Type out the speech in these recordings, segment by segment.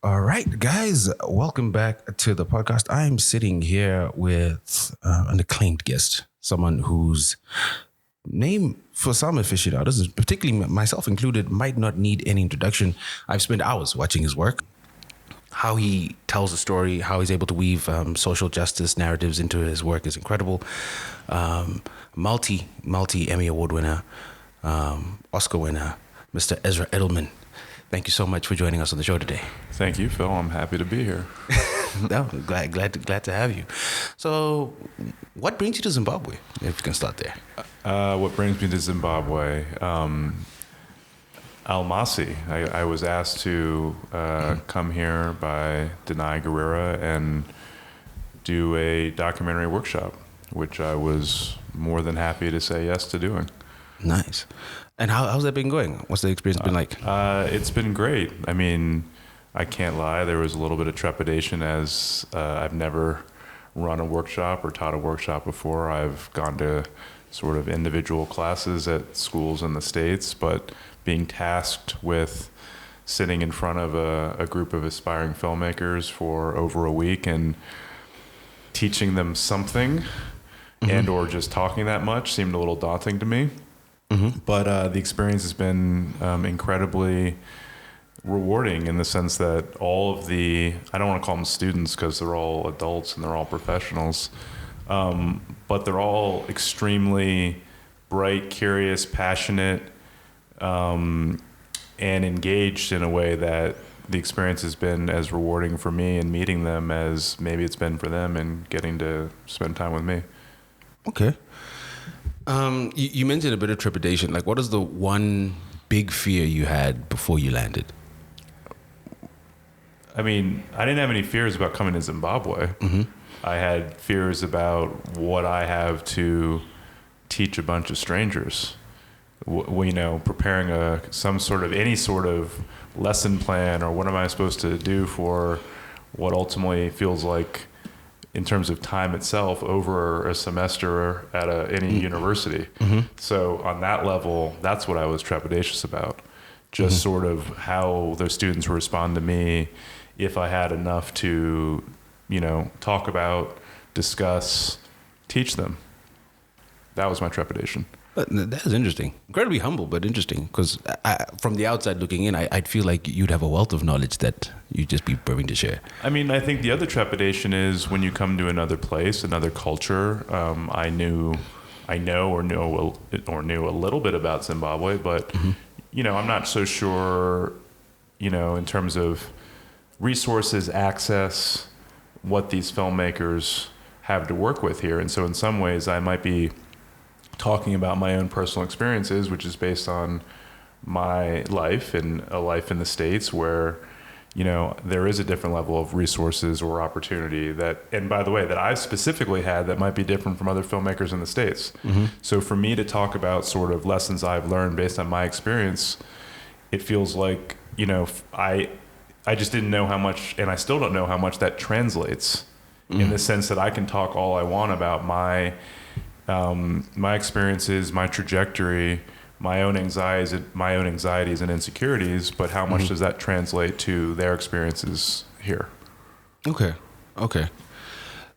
All right, guys, welcome back to the podcast. I'm sitting here with an acclaimed guest, someone whose name for some aficionados, particularly myself included, might not need any introduction. I've spent hours watching his work. How he tells a story, how he's able to weave social justice narratives into his work is incredible. Multi-Emmy award winner, Oscar winner, Mr. Ezra Edelman. Thank you so much for joining us on the show today. Thank you, Phil. I'm happy to be here. No, glad to have you. So, what brings you to Zimbabwe? If we can start there. What brings me to Zimbabwe? Almasi. I was asked to come here by Danai Gurira and do a documentary workshop, which I was more than happy to say yes to doing. Nice. And how's that been going? What's the experience been like? It's been great. I mean, I can't lie. There was a little bit of trepidation as I've never run a workshop or taught a workshop before. I've gone to sort of individual classes at schools in the States, but being tasked with sitting in front of a group of aspiring filmmakers for over a week and teaching them something and or just talking that much seemed a little daunting to me. But the experience has been incredibly rewarding in the sense that all of the, I don't want to call them students because they're all adults and they're all professionals, but they're all extremely bright, curious, passionate, and engaged in a way that the experience has been as rewarding for me in meeting them as maybe it's been for them and getting to spend time with me. Okay. You mentioned a bit of trepidation. Like, what is the one big fear you had before you landed? I mean, I didn't have any fears about coming to Zimbabwe. I had fears about what I have to teach a bunch of strangers. Preparing any sort of lesson plan, or what am I supposed to do for what ultimately feels like, in terms of time itself, over a semester at any university. So on that level, that's what I was trepidatious about. Just sort of how the students would respond to me if I had enough to, talk about, discuss, teach them. That was my trepidation. But that is interesting. Incredibly humble, but interesting. Because from the outside looking in, I'd feel like you'd have a wealth of knowledge that you'd just be willing to share. I mean, I think the other trepidation is when you come to another place, another culture. I knew a little bit about Zimbabwe, but I'm not so sure, in terms of resources, access, what these filmmakers have to work with here. And so in some ways I might be talking about my own personal experiences, which is based on my life and a life in the States where, there is a different level of resources or opportunity and by the way, that I specifically had that might be different from other filmmakers in the States. So for me to talk about sort of lessons I've learned based on my experience, it feels like, I just didn't know how much, and I still don't know how much that translates in the sense that I can talk all I want about my experiences, my trajectory, my own anxieties and insecurities, but how much does that translate to their experiences here? Okay.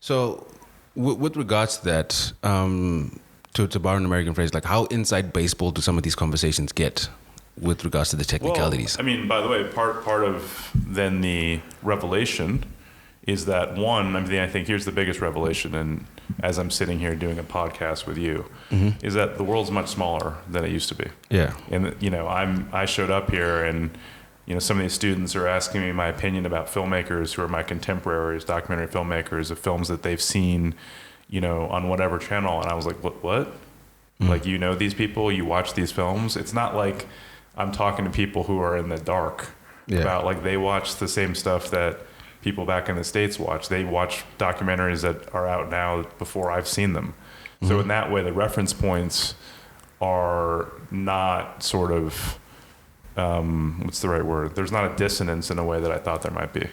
So with regards to that, to borrow an American phrase, like how inside baseball do some of these conversations get with regards to the technicalities? Well, I mean, by the way, part of then the revelation is that I think here's the biggest revelation, and as I'm sitting here doing a podcast with you, is that the world's much smaller than it used to be. Yeah. And I showed up here, and some of these students are asking me my opinion about filmmakers who are my contemporaries, documentary filmmakers, of films that they've seen, on whatever channel, and I was like, what? Like, these people, you watch these films. It's not like I'm talking to people who are in the dark about, like, they watch the same stuff that people back in the States watch. They watch documentaries that are out now before I've seen them. So in that way, the reference points are not sort of, what's the right word? There's not a dissonance in a way that I thought there might be.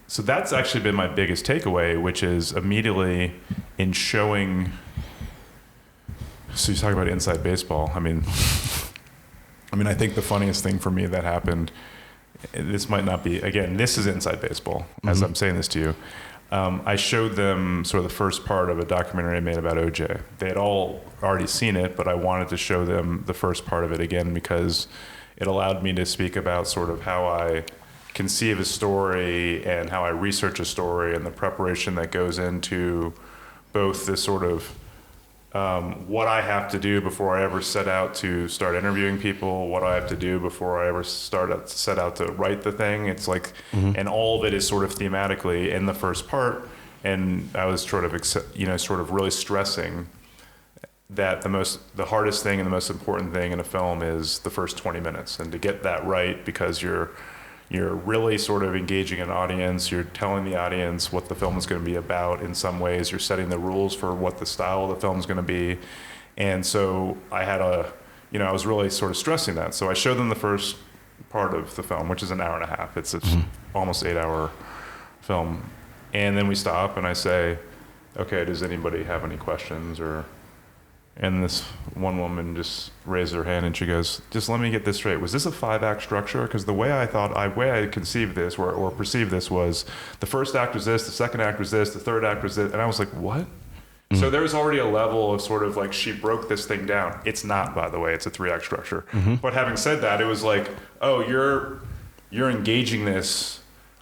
So that's actually been my biggest takeaway, which is immediately in showing. So you talk about inside baseball. I mean, I think the funniest thing for me that happened this might not be, again, this is inside baseball as I'm saying this to you. I showed them sort of the first part of a documentary I made about OJ. They had all already seen it, but I wanted to show them the first part of it again because it allowed me to speak about sort of how I conceive a story and how I research a story and the preparation that goes into both this sort of what I have to do before I ever set out to start interviewing people, what I have to do before I ever set out to write the thing. It's like, and all of it is sort of thematically in the first part. And I was sort of really stressing that the hardest thing and the most important thing in a film is the first 20 minutes. And to get that right, because you're really sort of engaging an audience. You're telling the audience what the film is going to be about in some ways. You're setting the rules for what the style of the film is going to be. And so I had I was really sort of stressing that. So I showed them the first part of the film, which is an hour and a half. It's almost 8-hour film. And then we stop and I say, okay, does anybody have any questions? And this one woman just raised her hand and she goes, just let me get this straight. Was this a 5-act structure? Because the way I conceived this or perceived this was the first act was this, the second act was this, the third act was this. And I was like, what? So there was already a level of sort of like, she broke this thing down. It's not, by the way, it's a 3-act structure. But having said that, it was like, oh, you're engaging this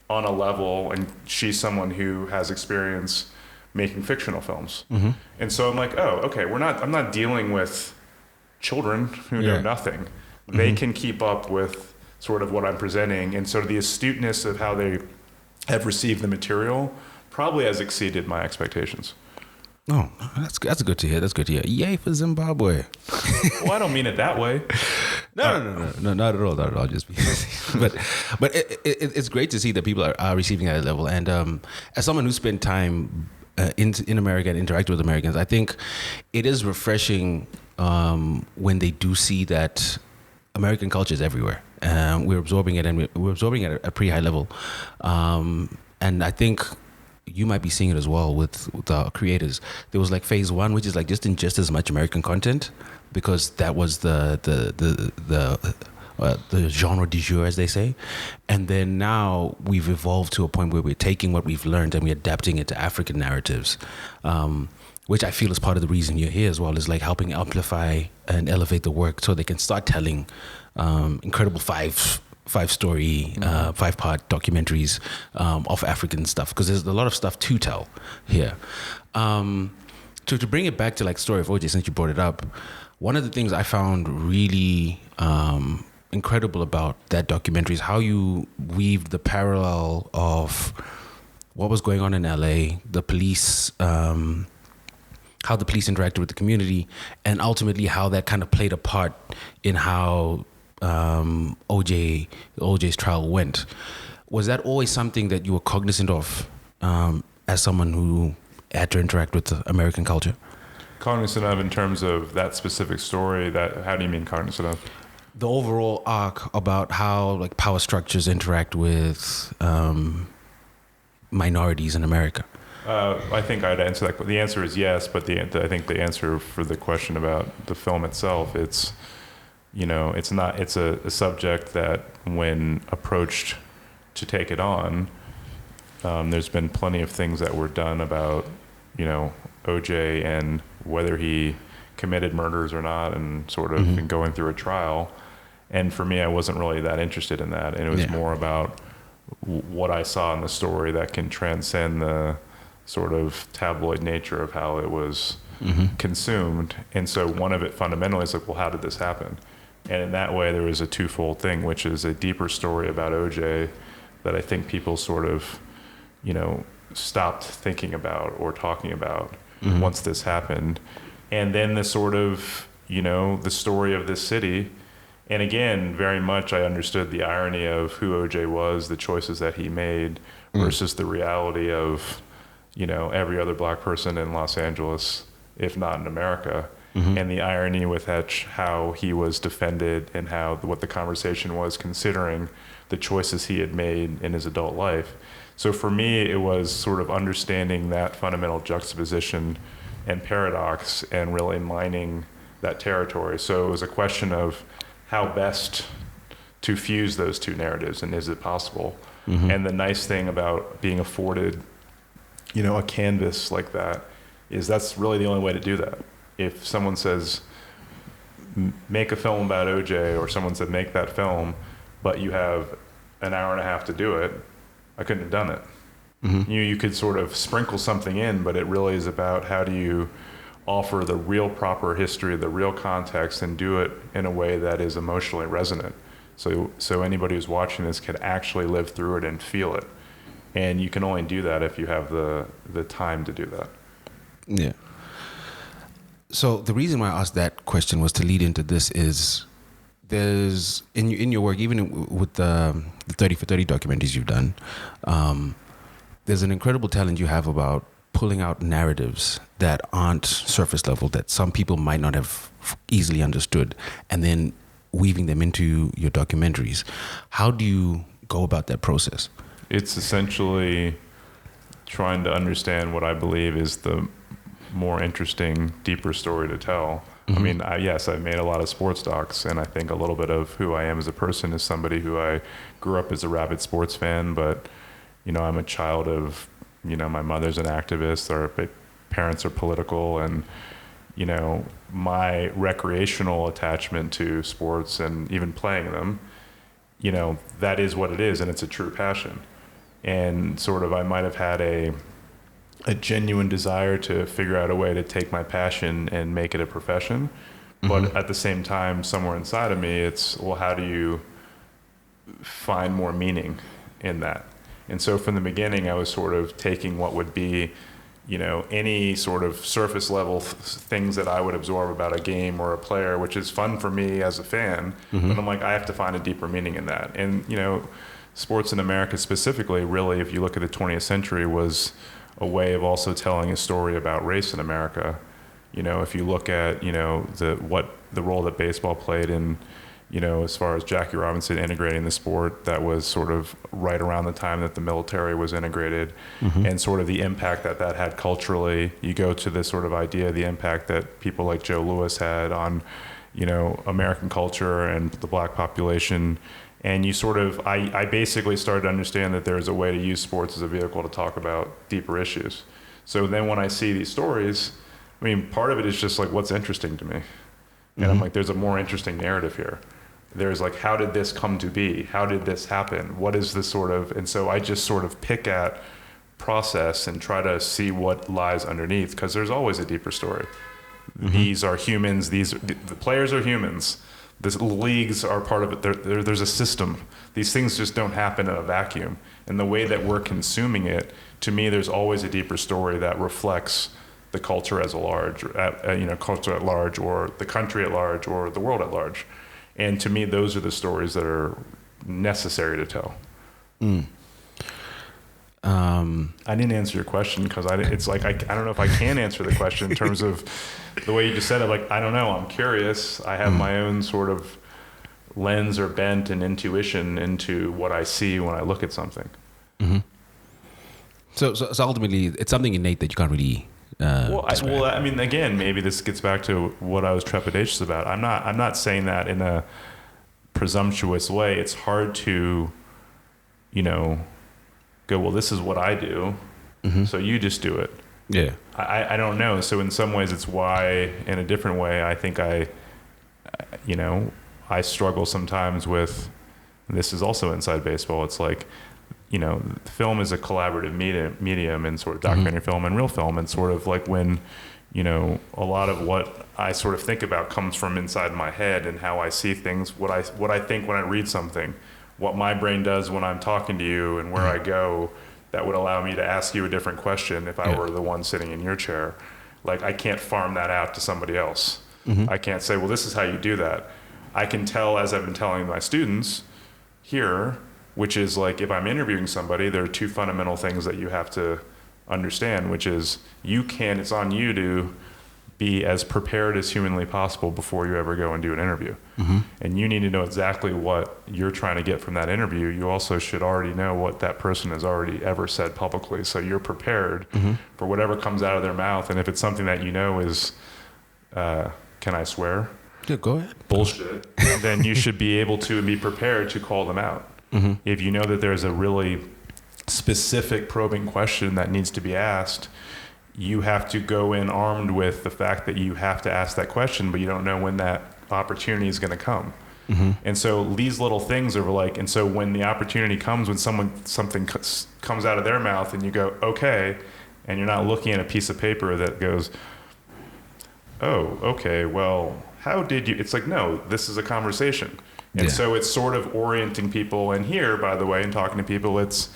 on a level, and she's someone who has experience making fictional films. And so I'm like, oh, okay, I'm not dealing with children who know nothing. They can keep up with sort of what I'm presenting, and sort of the astuteness of how they have received the material probably has exceeded my expectations. Oh, that's good to hear. That's good to hear. Yay for Zimbabwe. Well, I don't mean it that way. No, not at all. Not at all. Just but it's great to see that people are receiving at that level. And as someone who spent time in America and interacted with Americans, I think it is refreshing when they do see that American culture is everywhere. We're absorbing it, and we're absorbing it at a pretty high level. And I think you might be seeing it as well with our creators. There was like phase 1, which is like just ingest as much American content, because that was the genre du jour, as they say. And then now we've evolved to a point where we're taking what we've learned and we're adapting it to African narratives, which I feel is part of the reason you're here as well, is like helping amplify and elevate the work so they can start telling incredible five-story, 5-part documentaries of African stuff, because there's a lot of stuff to tell here. To bring it back to like story of OJ, since you brought it up, one of the things I found really incredible about that documentary is how you weaved the parallel of what was going on in LA, the police, how the police interacted with the community, and ultimately how that kind of played a part in how OJ's trial went. Was that always something that you were cognizant of as someone who had to interact with the American culture? Cognizant of in terms of that specific story? How do you mean cognizant of? The overall arc about how like power structures interact with minorities in America. I think I'd answer that. The answer is yes, but I think the answer for the question about the film itself, it's a subject that when approached to take it on, there's been plenty of things that were done about, OJ and whether he committed murders or not, and sort of been going through a trial. And for me, I wasn't really that interested in that. And it was more about what I saw in the story that can transcend the sort of tabloid nature of how it was consumed. And so one of it fundamentally is like, well, how did this happen? And in that way, there was a twofold thing, which is a deeper story about OJ that I think people sort of, stopped thinking about or talking about once this happened. And then the sort of, the story of this city. And again, very much I understood the irony of who OJ was, the choices that he made versus the reality of, every other black person in Los Angeles, if not in America. And the irony with how he was defended and what the conversation was, considering the choices he had made in his adult life. So for me, it was sort of understanding that fundamental juxtaposition and paradox and really mining that territory. So it was a question of how best to fuse those two narratives, and is it possible? And the nice thing about being afforded, a canvas like that is that's really the only way to do that. If someone says, make a film about OJ, or someone said, make that film, but you have an hour and a half to do it, I couldn't have done it. You could sort of sprinkle something in, but it really is about how do you offer the real proper history, the real context, and do it in a way that is emotionally resonant. So anybody who's watching this can actually live through it and feel it. And you can only do that if you have the time to do that. Yeah. So the reason why I asked that question was to lead into this is there's in your work, even with the 30 for 30 documentaries you've done, there's an incredible talent you have about pulling out narratives that aren't surface level, that some people might not have easily understood, and then weaving them into your documentaries. How do you go about that process? It's essentially trying to understand what I believe is the more interesting, deeper story to tell. I mean, yes, I've made a lot of sports docs, and I think a little bit of who I am as a person is somebody who I grew up as a rabid sports fan, but, I'm a child of, my mother's an activist, our parents are political, and, my recreational attachment to sports and even playing them, that is what it is, and it's a true passion. And sort of I might have had a genuine desire to figure out a way to take my passion and make it a profession. But at the same time, somewhere inside of me, it's, well, how do you find more meaning in that? And so from the beginning, I was sort of taking what would be, any sort of surface level things that I would absorb about a game or a player, which is fun for me as a fan. But I'm like, I have to find a deeper meaning in that. And, sports in America specifically, really, if you look at the 20th century, was a way of also telling a story about race in America. If you look at, the role that baseball played in, as far as Jackie Robinson integrating the sport, that was sort of right around the time that the military was integrated, and sort of the impact that that had culturally. You go to this sort of idea, the impact that people like Joe Louis had on, American culture and the black population. And you sort of, I basically started to understand that there's a way to use sports as a vehicle to talk about deeper issues. So then when I see these stories, I mean, part of it is just like, what's interesting to me? And I'm like, there's a more interesting narrative here. There's like, how did this come to be? How did this happen? What is this sort of, and so I just sort of pick at process and try to see what lies underneath, because there's always a deeper story. These are humans, the players are humans. The leagues are part of it. There's a system. These things just don't happen in a vacuum. And the way that we're consuming it, to me, there's always a deeper story that reflects the culture as a large, culture at large, or the country at large, or the world at large. And to me, those are the stories that are necessary to tell. I didn't answer your question because it's like I don't know if I can answer the question in terms of the way you just said it. Like, I don't know. I'm curious. I have my own sort of lens or bent and intuition into what I see when I look at something. So ultimately, it's something innate that you can't really. I mean, again, maybe this gets back to what I was trepidatious about. I'm not saying that in a presumptuous way. It's hard to, go, well, this is what I do, so you just do it. Yeah. I don't know. So in some ways, it's why, in a different way, I think I struggle sometimes with, this is also inside baseball. It's like, film is a collaborative medium in sort of documentary film and real film. And sort of like when, a lot of what I sort of think about comes from inside my head and how I see things, what I think when I read something, what my brain does when I'm talking to you, and where I go, that would allow me to ask you a different question if I were the one sitting in your chair. Like, I can't farm that out to somebody else. I can't say, well, this is how you do that. I can tell, as I've been telling my students here, which is like, if I'm interviewing somebody, there are two fundamental things that you have to understand, which is it's on you to be as prepared as humanly possible before you ever go and do an interview. And you need to know exactly what you're trying to get from that interview. You also should already know what that person has already ever said publicly. So you're prepared for whatever comes out of their mouth. And if it's something that is, can I swear? Yeah, go ahead. bullshit, then you should be able to be prepared to call them out. If you know that there's a really specific probing question that needs to be asked, you have to go in armed with the fact that you have to ask that question, but you don't know when that opportunity is going to come. And so these little things are like, and so when the opportunity comes, when something comes out of their mouth and you go, okay, and you're not looking at a piece of paper that goes, oh, okay, well, how did you, it's like, no, this is a conversation. And so it's sort of orienting people. And here, by the way, and talking to people, it's,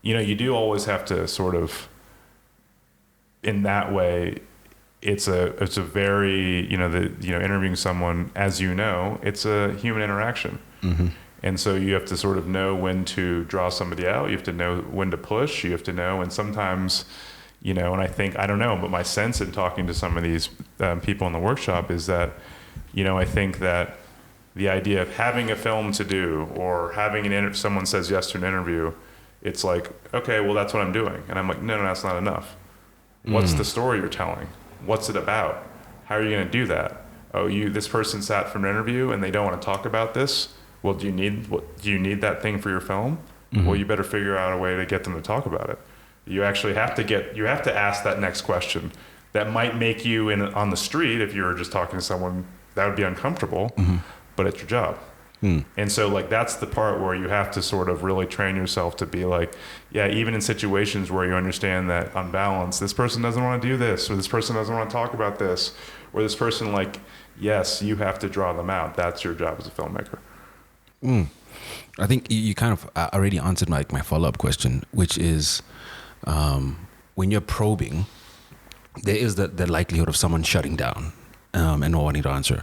you know, you do always have to sort of, in that way, it's a very, interviewing someone, as you know, it's a human interaction. And so you have to sort of know when to draw somebody out. You have to know when to push. You have to know. And sometimes, and I think, I don't know, but my sense in talking to some of these people in the workshop is that, I think that the idea of having a film to do or having someone says yes to an interview, it's like, okay, well, that's what I'm doing. And I'm like, no, that's not enough. What's the story you're telling? What's it about? How are you going to do that? Oh, this person sat for an interview and they don't want to talk about this. Well, do you need that thing for your film? Well, you better figure out a way to get them to talk about it. You actually have to ask that next question that might make you on the street, if you were just talking to someone, that would be uncomfortable, but it's your job. And so like, that's the part where you have to sort of really train yourself to be like, yeah, even in situations where you understand that on balance, this person doesn't want to do this, or this person doesn't want to talk about this, or this person, like, yes, you have to draw them out. That's your job as a filmmaker. I think you kind of already answered my follow-up question, which is when you're probing, there is the likelihood of someone shutting down and not wanting to answer.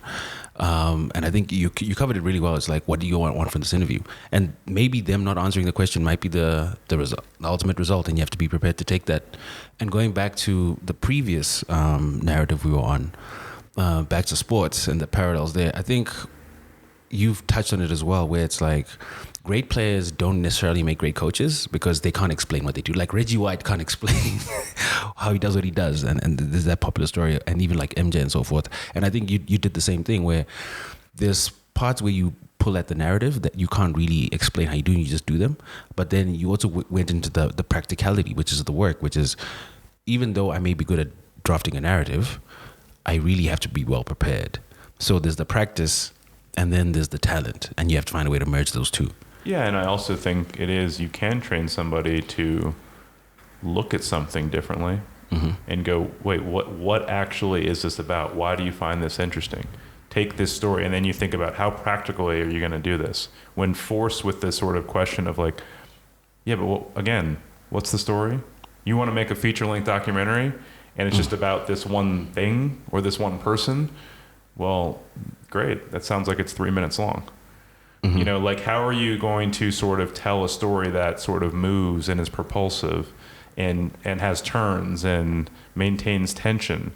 And I think you covered it really well. It's like, what do you want from this interview? And maybe them not answering the question might be the result, the ultimate result, and you have to be prepared to take that. And going back to the previous narrative we were on, back to sports and the parallels there, I think you've touched on it as well, where it's like, great players don't necessarily make great coaches because they can't explain what they do. Like Reggie White can't explain how he does what he does. And there's that popular story, and even like MJ and so forth. And I think you did the same thing, where there's parts where you pull at the narrative that you can't really explain how you do, and you just do them. But then you also went into the practicality, which is the work, which is, even though I may be good at drafting a narrative, I really have to be well prepared. So there's the practice, and then there's the talent, and you have to find a way to merge those two. Yeah, and I also think you can train somebody to look at something differently and go, wait, what actually is this about? Why do you find this interesting? Take this story, and then you think about how practically are you going to do this? When forced with this sort of question of like, yeah, but again, what's the story? You want to make a feature-length documentary, and it's just about this one thing or this one person? Well, great. That sounds like it's 3 minutes long. Like, how are you going to sort of tell a story that sort of moves and is propulsive and has turns and maintains tension,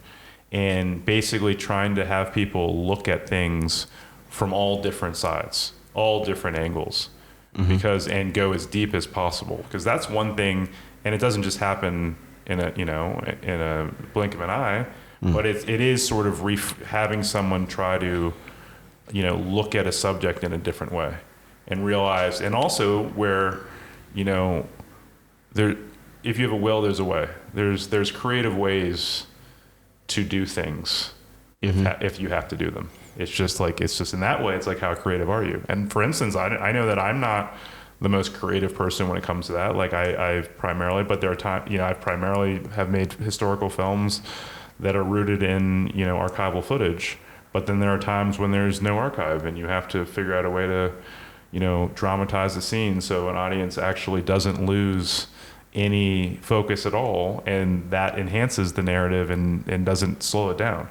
and basically trying to have people look at things from all different sides, all different angles, and go as deep as possible? Because that's one thing, and it doesn't just happen in a blink of an eye, but it is sort of having someone try to look at a subject in a different way and realize, and also where, there, if you have a will, there's a way. There's creative ways to do things if you have to do them. It's just in that way, it's like, how creative are you? And for instance, I know that I'm not the most creative person when it comes to that. Like I've primarily, but there are times, I've primarily have made historical films that are rooted in, archival footage. But then there are times when there's no archive, and you have to figure out a way to, dramatize the scene so an audience actually doesn't lose any focus at all, and that enhances the narrative and doesn't slow it down.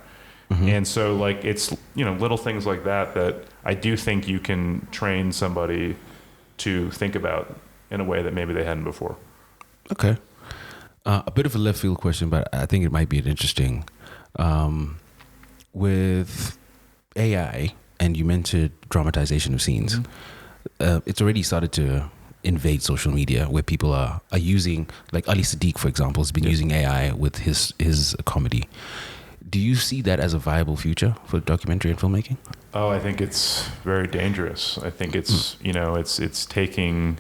And so, like, it's, little things like that I do think you can train somebody to think about in a way that maybe they hadn't before. Okay. A bit of a left field question, but I think it might be an interesting. With AI, and you mentioned dramatization of scenes, it's already started to invade social media, where people are using, like Ali Sadiq, for example, has been using AI with his comedy. Do you see that as a viable future for documentary and filmmaking? Oh, I think it's very dangerous. I think it's, it's taking,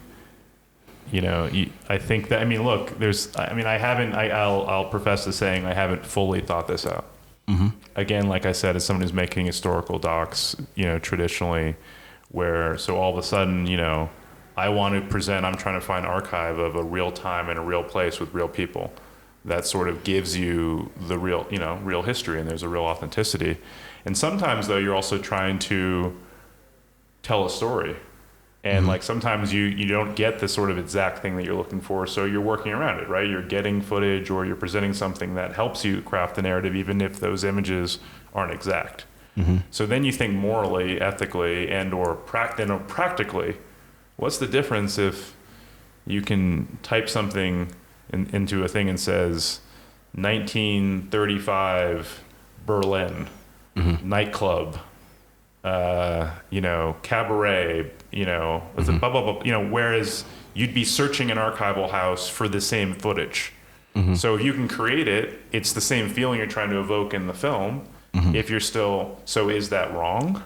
I think that, look, I'll profess to saying I haven't fully thought this out. Mm-hmm. Again, like I said, as someone who's making historical docs, traditionally, so all of a sudden, I want to present, I'm trying to find archive of a real time and a real place with real people that sort of gives you the real, real history, and there's a real authenticity. And sometimes though, you're also trying to tell a story. And like sometimes you don't get the sort of exact thing that you're looking for, so you're working around it, right? You're getting footage or you're presenting something that helps you craft the narrative, even if those images aren't exact. Mm-hmm. So then you think morally, ethically, and or practically, what's the difference if you can type something into a thing and says 1935 Berlin nightclub, cabaret, blah, blah, blah, whereas you'd be searching an archival house for the same footage. Mm-hmm. So if you can create it, it's the same feeling you're trying to evoke in the film. Mm-hmm. If you're still, so is that wrong?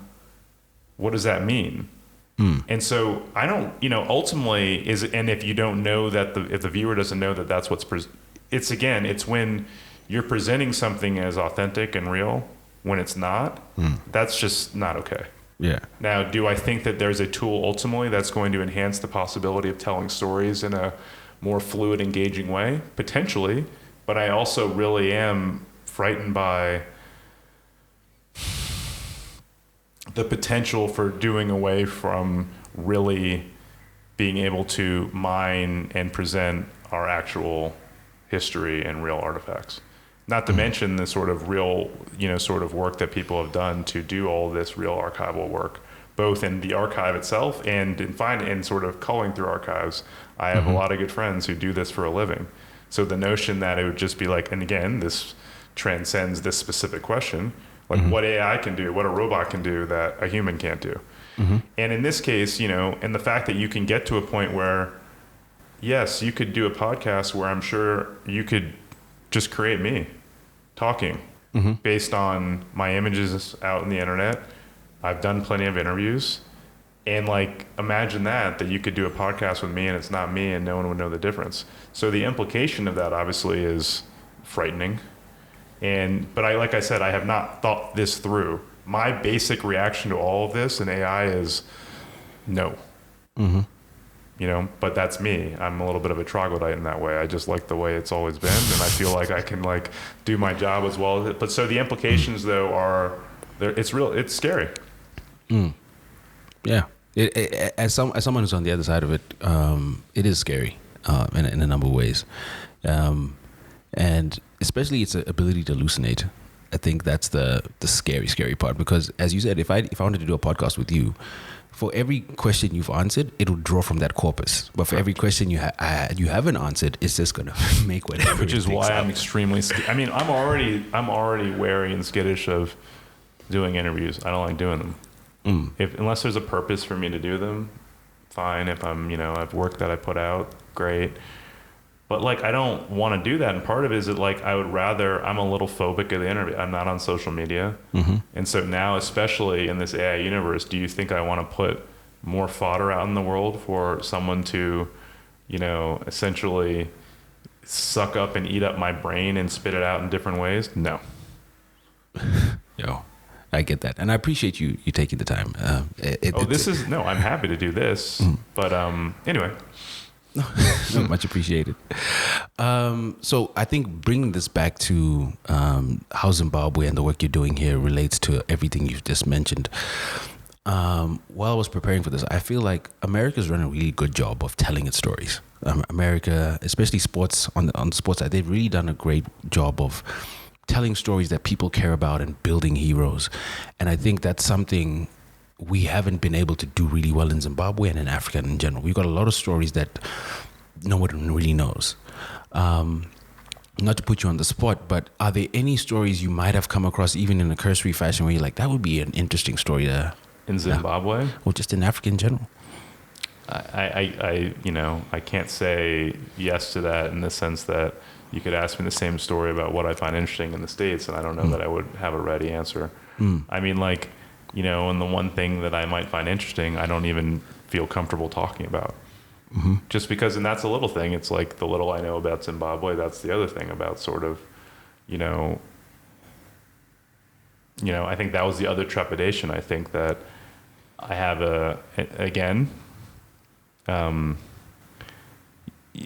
What does that mean? Mm. And so I don't, ultimately and if you don't know that if the viewer doesn't know that that's what's, it's when you're presenting something as authentic and real when it's not, that's just not okay. Yeah. Now, do I think that there's a tool ultimately that's going to enhance the possibility of telling stories in a more fluid, engaging way? Potentially. But I also really am frightened by the potential for doing away from really being able to mine and present our actual history and real artifacts. Not to mention the sort of real, sort of work that people have done to do all this real archival work, both in the archive itself and in sort of culling through archives. I have a lot of good friends who do this for a living. So the notion that it would just be like, and again, this transcends this specific question, like what AI can do, what a robot can do that a human can't do. Mm-hmm. And in this case, and the fact that you can get to a point where, yes, you could do a podcast where I'm sure you could just create me talking based on my images out on the internet. I've done plenty of interviews, and like imagine that you could do a podcast with me and it's not me and no one would know the difference. So the implication of that obviously is frightening. But like I said, I have not thought this through. My basic reaction to all of this and AI is no. Mm-hmm. But that's me. I'm a little bit of a troglodyte in that way. I just like the way it's always been, and I feel like I can like do my job as well as it. But so the implications though are, it's real. It's scary. Mm. Yeah. As someone who's on the other side of it, it is scary in a number of ways, and especially its ability to hallucinate. I think that's the scary part, because as you said, if I wanted to do a podcast with you, for every question you've answered, it'll draw from that corpus. But for every question you haven't answered, it's just gonna make whatever. Which is why I'm extremely. I'm already wary and skittish of doing interviews. I don't like doing them. Unless there's a purpose for me to do them, fine. If I'm, I've work that I put out, great. But like, I don't want to do that. And part of it is that like, I'm a little phobic of the interview. I'm not on social media. Mm-hmm. And so now, especially in this AI universe, do you think I want to put more fodder out in the world for someone to, essentially suck up and eat up my brain and spit it out in different ways? No. Yo, I get that. And I appreciate you taking the time. I'm happy to do this. But anyway. No, much appreciated. So I think bringing this back to how Zimbabwe and the work you're doing here relates to everything you've just mentioned. While I was preparing for this, I feel like America's run a really good job of telling its stories. America, especially sports, on the sports side, they've really done a great job of telling stories that people care about and building heroes. And I think that's something we haven't been able to do really well in Zimbabwe and in Africa in general. We've got a lot of stories that no one really knows. Not to put you on the spot, but are there any stories you might have come across, even in a cursory fashion, where you're like, that would be an interesting story to... In Zimbabwe? Or just in Africa in general? I can't say yes to that in the sense that you could ask me the same story about what I find interesting in the States, and I don't know that I would have a ready answer. I mean, like, you know, and the one thing that I might find interesting, I don't even feel comfortable talking about. Just because, and that's a little thing. It's like the little I know about Zimbabwe, that's the other thing about sort of, you know, I think that was the other trepidation. I think that I have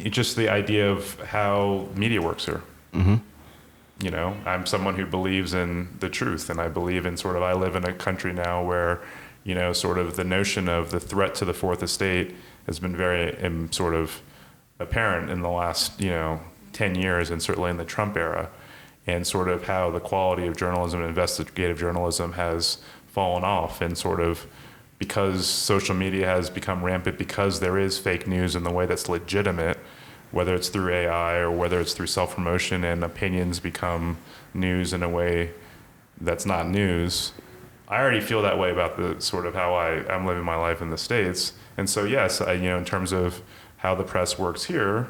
just the idea of how media works here. You know, I'm someone who believes in the truth, and I believe in sort of, I live in a country now where, you know, sort of the notion of the threat to the fourth estate has been very sort of apparent in the last, 10 years, and certainly in the Trump era, and sort of how the quality of journalism and investigative journalism has fallen off, and sort of because social media has become rampant, because there is fake news in the way that's legitimate, whether it's through AI or whether it's through self-promotion, and opinions become news in a way that's not news. I already feel that way about the sort of how I'm living my life in the States. And so, yes, in terms of how the press works here,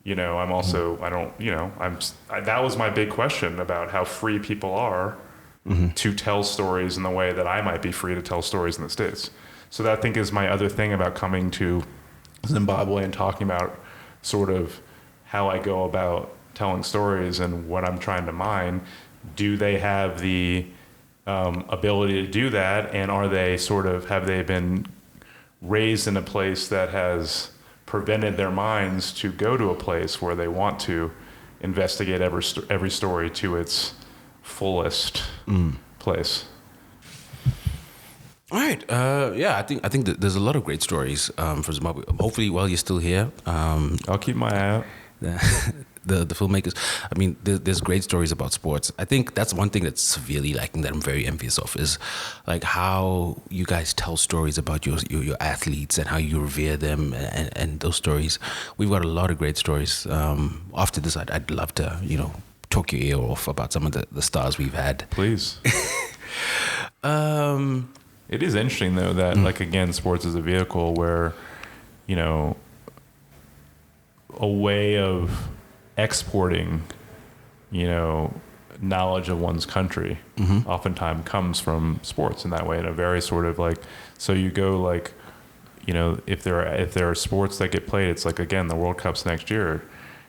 I'm also, that was my big question about how free people are to tell stories in the way that I might be free to tell stories in the States. So that, I think, is my other thing about coming to Zimbabwe and talking about sort of how I go about telling stories and what I'm trying to mine. Do they have the ability to do that, and have they been raised in a place that has prevented their minds to go to a place where they want to investigate every story to its fullest place? All right. I think that there's a lot of great stories for Zimbabwe. Hopefully, while you're still here, I'll keep my eye out. The filmmakers. I mean, there's great stories about sports. I think that's one thing that's severely lacking that I'm very envious of, is like how you guys tell stories about your athletes and how you revere them, and those stories. We've got a lot of great stories. After this, I'd love to talk your ear off about some of the stars we've had. Please. It is interesting though that like, again, sports is a vehicle where, a way of exporting, knowledge of one's country oftentimes comes from sports in that way, in a very sort of like, so you go like, if there are sports that get played, it's like, again, the World Cup's next year,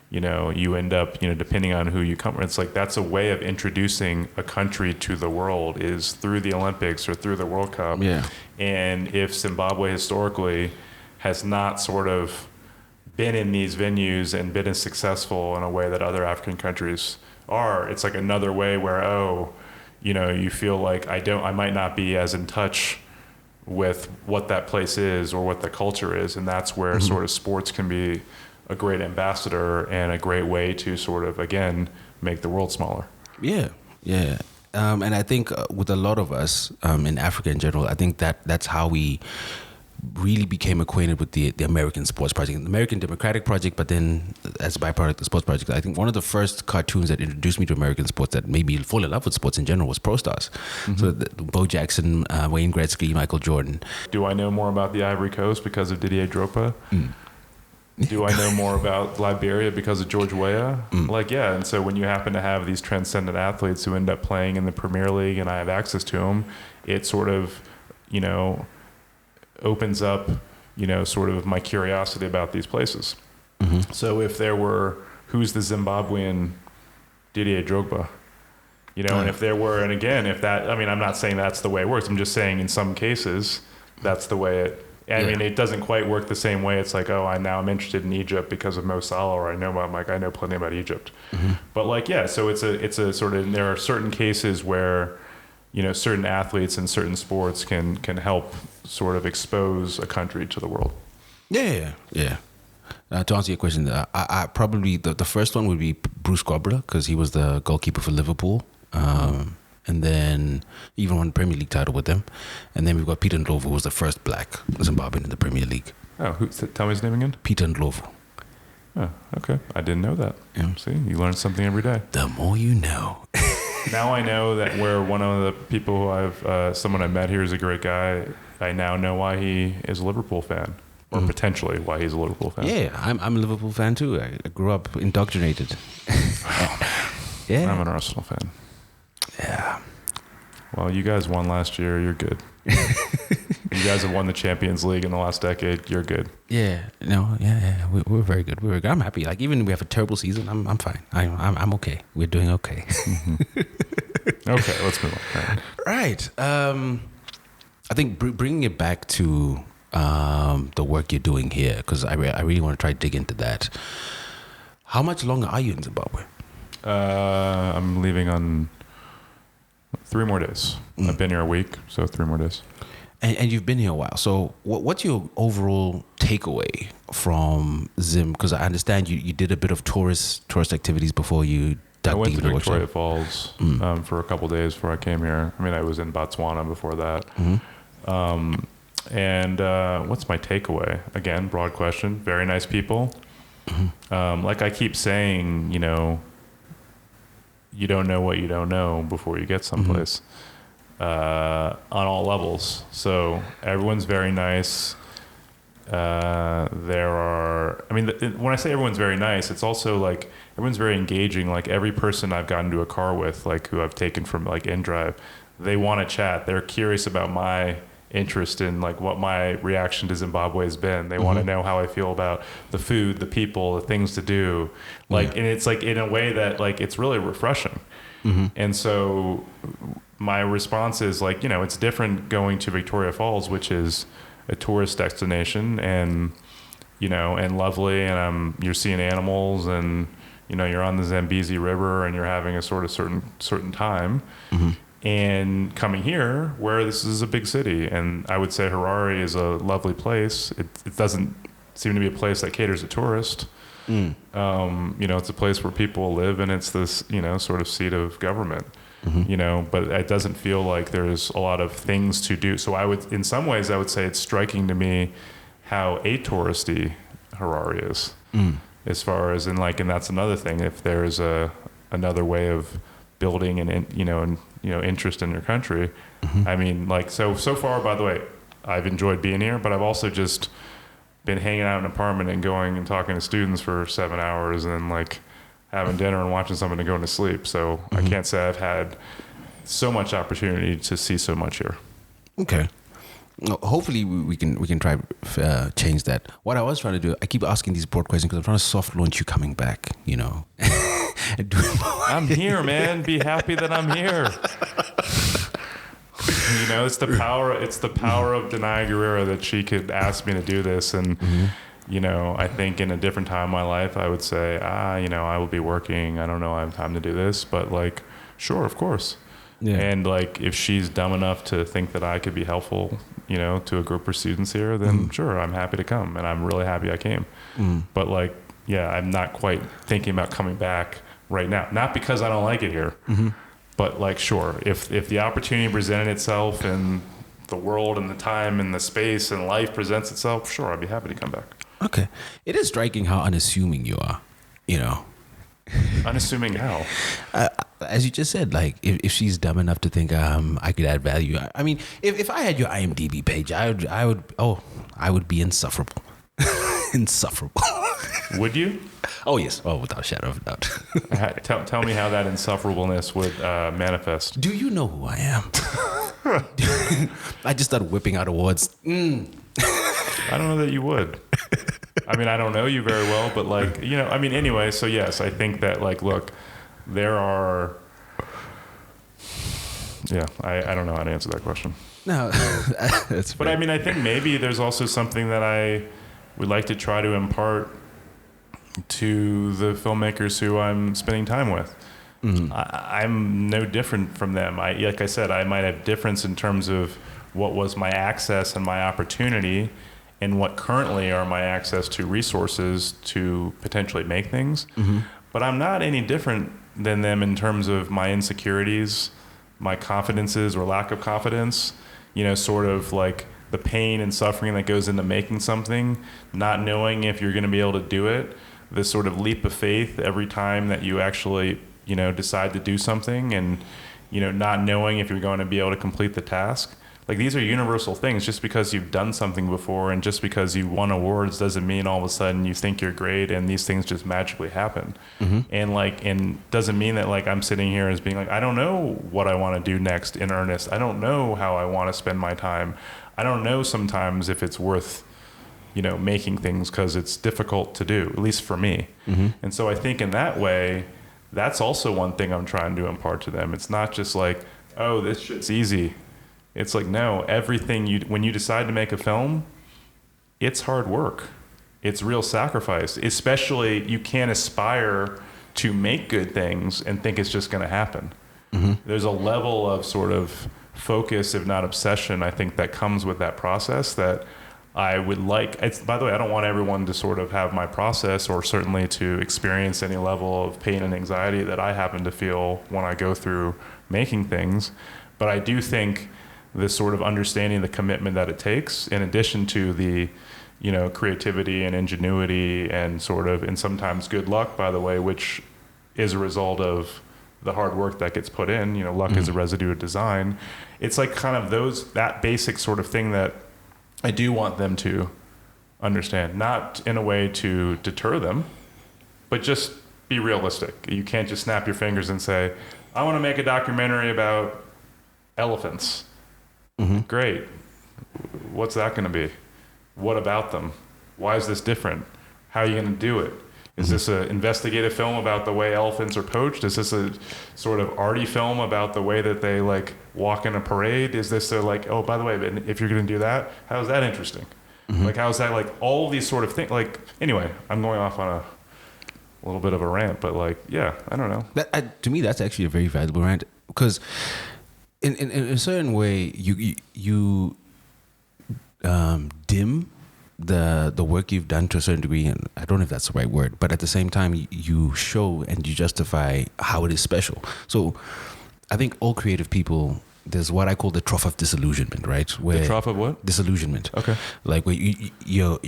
you end up, depending on who you come from, it's like, that's a way of introducing a country to the world, is through the Olympics or through the World Cup. Yeah. And if Zimbabwe historically has not sort of been in these venues and been as successful in a way that other African countries are, it's like another way where, you feel like I might not be as in touch with what that place is or what the culture is. And that's where sort of sports can be a great ambassador and a great way to sort of, again, make the world smaller. Yeah. And I think with a lot of us in Africa in general, I think that's how we really became acquainted with the American Sports Project, the American Democratic Project, but then as a byproduct, the Sports Project. I think one of the first cartoons that introduced me to American sports, that made me fall in love with sports in general, was Pro Stars. So Bo Jackson, Wayne Gretzky, Michael Jordan. Do I know more about the Ivory Coast because of Didier Drogba? Do I know more about Liberia because of George Weah? And so when you happen to have these transcendent athletes who end up playing in the Premier League and I have access to them, it sort of, opens up, sort of my curiosity about these places. So if there were, who's the Zimbabwean Didier Drogba? And if there were, and again, I'm not saying that's the way it works. I'm just saying in some cases, that's the way it, I mean, it doesn't quite work the same way. It's like, I'm interested in Egypt because of Mo Salah, or I know plenty about Egypt. But so it's a sort of, there are certain cases where, certain athletes in certain sports can help sort of expose a country to the world. Yeah. To answer your question, I probably, the first one would be Bruce Gobler, because he was the goalkeeper for Liverpool. And then even won the Premier League title with them. And then we've got Peter Ndlovu, who was the first black Zimbabwean in the Premier League. Oh, tell me his name again? Peter Ndlovu. Oh, okay. I didn't know that. Yeah. See, you learn something every day. The more you know. Now I know that where one of the people who someone I met here is a great guy. I now know why he is a Liverpool fan. or potentially why he's a Liverpool fan. Yeah, I'm a Liverpool fan too. I grew up indoctrinated. Yeah, I'm an Arsenal fan. Yeah. Well, you guys won last year. You're good. You guys have won the Champions League in the last decade. You're good. Yeah. No. Yeah. We're very good. We're very good. I'm happy. Like even if we have a terrible season, I'm fine. I'm okay. We're doing okay. Okay, let's move on. Right. I think bringing it back to the work you're doing here, because I really want to try to dig into that. How much longer are you in Zimbabwe? I'm leaving on 3 more days. I've been here a week, so 3 more days. And you've been here a while. So what's your overall takeaway from Zim? Because I understand you did a bit of tourist activities before you dug I went deep to into Victoria Falls for a couple of days before I came here. I mean, I was in Botswana before that. And what's my takeaway? Again, broad question. Very nice people. Like I keep saying, you know, you don't know what you don't know before you get someplace. On all levels. So everyone's very nice. When I say everyone's very nice, it's also like everyone's very engaging. Like every person I've gotten into a car with, like who I've taken from like InDrive, they want to chat. They're curious about my interest in like what my reaction to Zimbabwe has been. They want to know how I feel about the food, the people, the things to do. Like, and it's like in a way that like, it's really refreshing. And so my response is like, you know, it's different going to Victoria Falls, which is a tourist destination and, you know, and lovely. And you're seeing animals and, you know, you're on the Zambezi River and you're having a sort of certain time. And coming here where this is a big city, and I would say Harare is a lovely place. It doesn't seem to be a place that caters to tourists. You know, it's a place where people live and it's this, you know, sort of seat of government, you know, but it doesn't feel like there's a lot of things to do. So in some ways I would say it's striking to me how touristy Harare is as far as and that's another thing. If there's another way of building and interest in your country. I mean, like, so far, by the way, I've enjoyed being here, but I've also just been hanging out in an apartment and going and talking to students for 7 hours and like having dinner and watching something and going to sleep. So I can't say I've had so much opportunity to see so much here. Okay. Hopefully we can try change that. What I was trying to do, I keep asking these broad questions because I'm trying to soft launch you coming back, you know. I'm here, man. Be happy that I'm here. You know, it's the power of Danai Gurira that she could ask me to do this. And, you know, I think in a different time in my life, I would say, you know, I will be working. I don't know. I have time to do this, but like, sure, of course. Yeah. And like, if she's dumb enough to think that I could be helpful, you know, to a group of students here, then sure, I'm happy to come. And I'm really happy I came. But like, yeah, I'm not quite thinking about coming back right now. Not because I don't like it here, but like, sure, if the opportunity presented itself and the world and the time and the space and life presents itself, sure, I'd be happy to come back. Okay. It is striking how unassuming you are, you know. Unassuming how? As you just said, like if she's dumb enough to think I could add value. I mean, if I had your IMDb page, I would be insufferable. Insufferable. Would you? Oh yes. Oh, without a shadow of a doubt. Tell me how that insufferableness would manifest. Do you know who I am? I just started whipping out awards. I don't know that you would. I mean, I don't know you very well, but like, you know, I mean, anyway, so yes, I think that like, look, there are, I don't know how to answer that question. No, that's but I mean, I think maybe there's also something that I would like to try to impart to the filmmakers who I'm spending time with. I'm no different from them. Like I said, I might have difference in terms of what was my access and my opportunity and what currently are my access to resources to potentially make things. But I'm not any different than them in terms of my insecurities, my confidences or lack of confidence, you know, sort of like the pain and suffering that goes into making something, not knowing if you're going to be able to do it, this sort of leap of faith every time that you actually, you know, decide to do something and, you know, not knowing if you're going to be able to complete the task. Like, these are universal things. Just because you've done something before and just because you won awards doesn't mean all of a sudden you think you're great and these things just magically happen. And doesn't mean that, like, I'm sitting here as being like, I don't know what I want to do next in earnest. I don't know how I want to spend my time. I don't know sometimes if it's worth, making things, because it's difficult to do, at least for me. And so I think in that way, that's also one thing I'm trying to impart to them. It's not just like, oh, this shit's easy. It's like, no, everything when you decide to make a film, it's hard work. It's real sacrifice. Especially, you can't aspire to make good things and think it's just going to happen. There's a level of sort of focus, if not obsession, I think that comes with that process that I would like. By the way, I don't want everyone to sort of have my process or certainly to experience any level of pain and anxiety that I happen to feel when I go through making things. But I do think this sort of understanding the commitment that it takes, in addition to the, creativity and ingenuity and sort of, and sometimes good luck, by the way, which is a result of the hard work that gets put in. Luck is a residue of design. It's like kind of that basic sort of thing that I do want them to understand, not in a way to deter them, but just be realistic. You can't just snap your fingers and say, I want to make a documentary about elephants. Great. What's that going to be? What about them? Why is this different? How are you going to do it? Is this an investigative film about the way elephants are poached? Is this a sort of arty film about the way that they like walk in a parade? Is this like, oh, by the way, if you're going to do that, how is that interesting? Like, how is that, like, all these sort of things? Like, anyway, I'm going off on a little bit of a rant, but like, yeah, I don't know. To me, that's actually a very valuable rant, because in a certain way, you dim the work you've done to a certain degree, and I don't know if that's the right word, but at the same time, you show and you justify how it is special. So I think all creative people, there's what I call the trough of disillusionment, right? Where The trough of what? Disillusionment. Okay. Like, where you're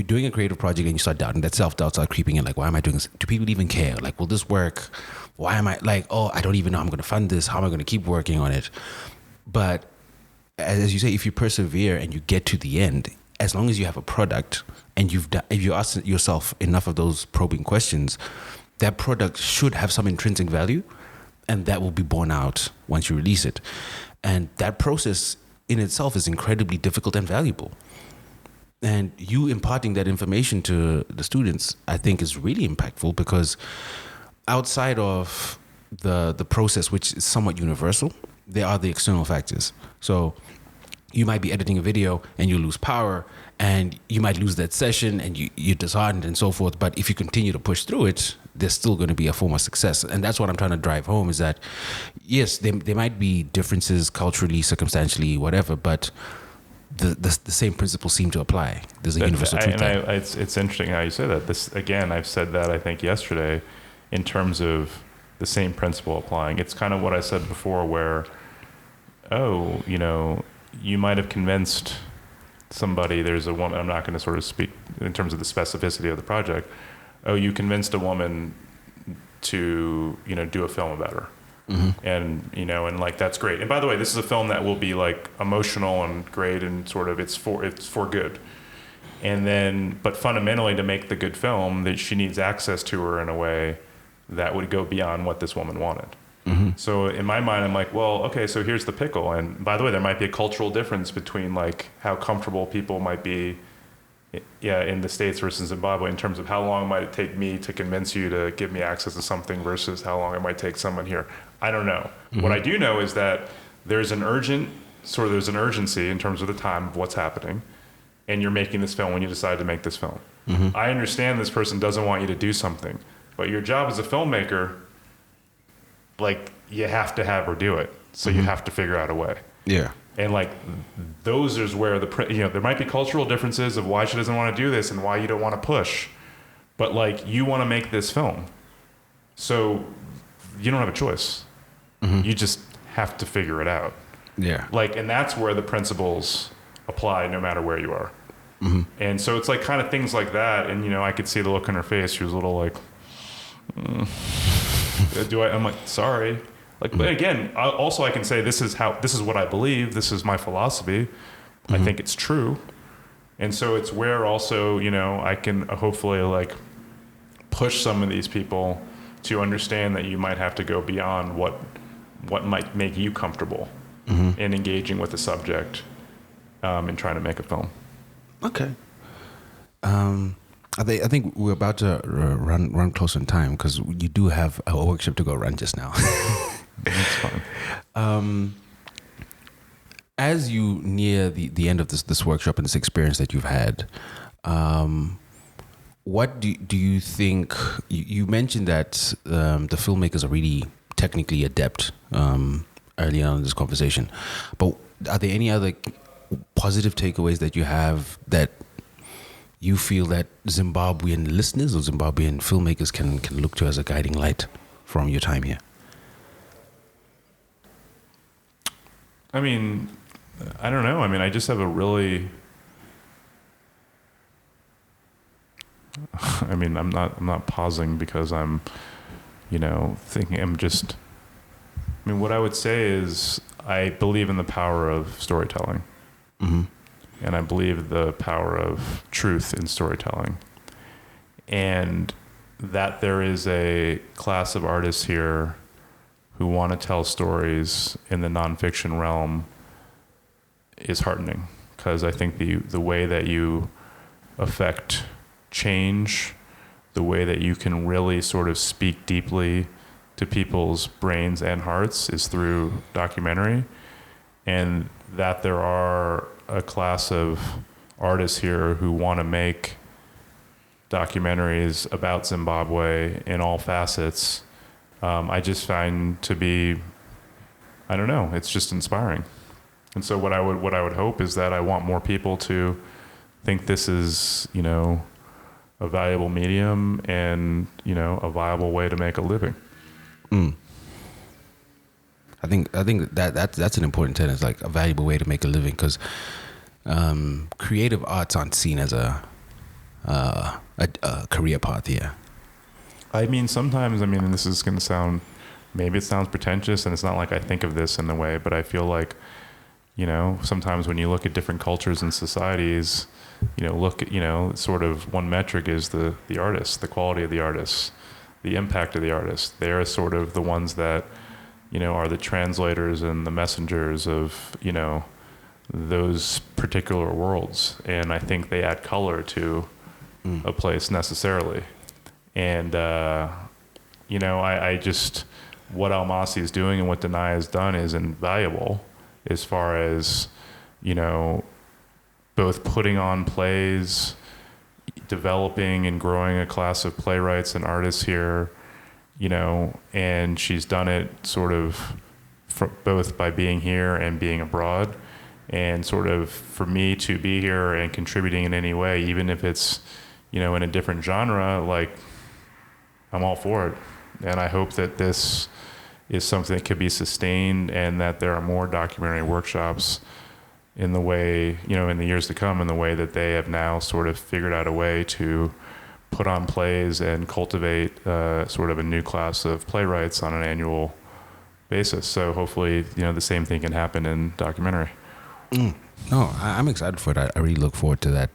doing a creative project and you start doubting, that self-doubt starts creeping in, like, why am I doing this? Do people even care? Like, will this work? Why am I, like, oh, I don't even know I'm going to fund this. How am I going to keep working on it? But as you say, if you persevere and you get to the end, as long as you have a product and if you ask yourself enough of those probing questions, that product should have some intrinsic value, and that will be borne out once you release it. And that process in itself is incredibly difficult and valuable. And you imparting that information to the students, I think, is really impactful, because outside of the process, which is somewhat universal, there are the external factors. So you might be editing a video and you lose power, and you might lose that session and you're disheartened and so forth. But if you continue to push through it, there's still going to be a form of success. And that's what I'm trying to drive home, is that, yes, there might be differences culturally, circumstantially, whatever, but the same principles seem to apply. There's a universal truth there. It's interesting how you say that. This, again, I've said that, I think, yesterday, in terms of the same principle applying. It's kind of what I said before, where, you might have convinced somebody. There's a woman, I'm not going to sort of speak in terms of the specificity of the project. Oh, you convinced a woman to, do a film about her. And, and like, that's great. And by the way, this is a film that will be like emotional and great, and sort of, it's for good. And then, but fundamentally, to make the good film, that she needs access to her in a way that would go beyond what this woman wanted. So in my mind, I'm like, well, okay, so here's the pickle. And by the way, there might be a cultural difference between like how comfortable people might be, in the States versus Zimbabwe, in terms of how long might it take me to convince you to give me access to something versus how long it might take someone here. I don't know. What I do know is that there's an urgency in terms of the time of what's happening, and you're making this film when you decide to make this film. I understand this person doesn't want you to do something, but your job as a filmmaker, like, you have to have her do it. So you have to figure out a way. Yeah. And like, those is where there might be cultural differences of why she doesn't want to do this and why you don't want to push, but like, you want to make this film. So you don't have a choice. You just have to figure it out. Yeah. Like, and that's where the principles apply no matter where you are. And so it's like kind of things like that. And, I could see the look on her face. She was a little like, I'm like, sorry. Like, but again, I can say this is what I believe. This is my philosophy. I think it's true. And so it's where also, I can hopefully like push some of these people to understand that you might have to go beyond what might make you comfortable in engaging with the subject and trying to make a film. Okay. I think we're about to run close on time because you do have a workshop to go run just now. That's fine. As you near the end of this workshop and this experience that you've had, what do you think? You mentioned that the filmmakers are really technically adept early on in this conversation, but are there any other positive takeaways that you have that you feel that Zimbabwean listeners or Zimbabwean filmmakers can look to as a guiding light from your time here? I mean, I don't know. I mean, I just have a really. I mean, I'm not pausing because I'm, thinking. I mean, what I would say is I believe in the power of storytelling, and I believe the power of truth in storytelling, and that there is a class of artists here who want to tell stories in the nonfiction realm is heartening, because I think the way that you affect change, the way that you can really sort of speak deeply to people's brains and hearts is through documentary, and that there are a class of artists here who want to make documentaries about Zimbabwe in all facets. I just find to be, I don't know, it's just inspiring. And so what I would hope is that I want more people to think this is, a valuable medium and, a viable way to make a living. I think that's an important tenet. It's like a valuable way to make a living, because creative arts aren't seen as a career path here. I mean, sometimes, and this is going to sound, maybe it sounds pretentious, and it's not like I think of this in a way, but I feel like, sometimes when you look at different cultures and societies, look at, sort of one metric is the artist, the quality of the artist, the impact of the artist. They're sort of the ones that, are the translators and the messengers of, those particular worlds. And I think they add color to a place necessarily. And, I just, what Almasi is doing and what Danai has done is invaluable as far as, both putting on plays, developing and growing a class of playwrights and artists here, and she's done it sort of both by being here and being abroad, and sort of for me to be here and contributing in any way, even if it's, in a different genre, like I'm all for it. And I hope that this is something that could be sustained, and that there are more documentary workshops in the way, in the years to come, in the way that they have now sort of figured out a way to put on plays and cultivate sort of a new class of playwrights on an annual basis. So hopefully, the same thing can happen in documentary. No, I'm excited for it. I really look forward to that.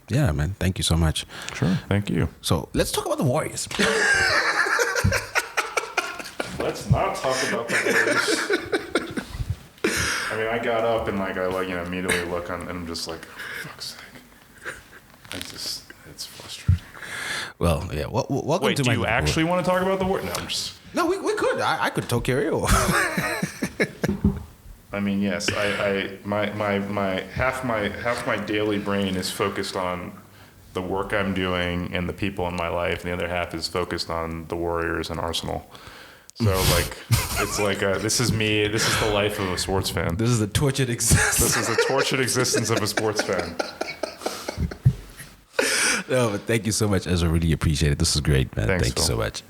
Yeah, man. Thank you so much. Sure. Thank you. So let's talk about the Warriors. Let's not talk about the Warriors. I got up and I immediately look on and I'm just like, for fuck's sake. It's frustrating. Well, yeah. Welcome Wait, to do my. you actually want to talk about the Warriors? No, I'm just. No, we could. I could talk carry on. Yes. My half my daily brain is focused on the work I'm doing and the people in my life, and the other half is focused on the Warriors and Arsenal. So it's like this is me. This is the life of a sports fan. This is the tortured existence. This is the tortured existence of a sports fan. No, but thank you so much, Ezra. Really appreciate it. This is great, man. Thanks, Thank you Phil. so much.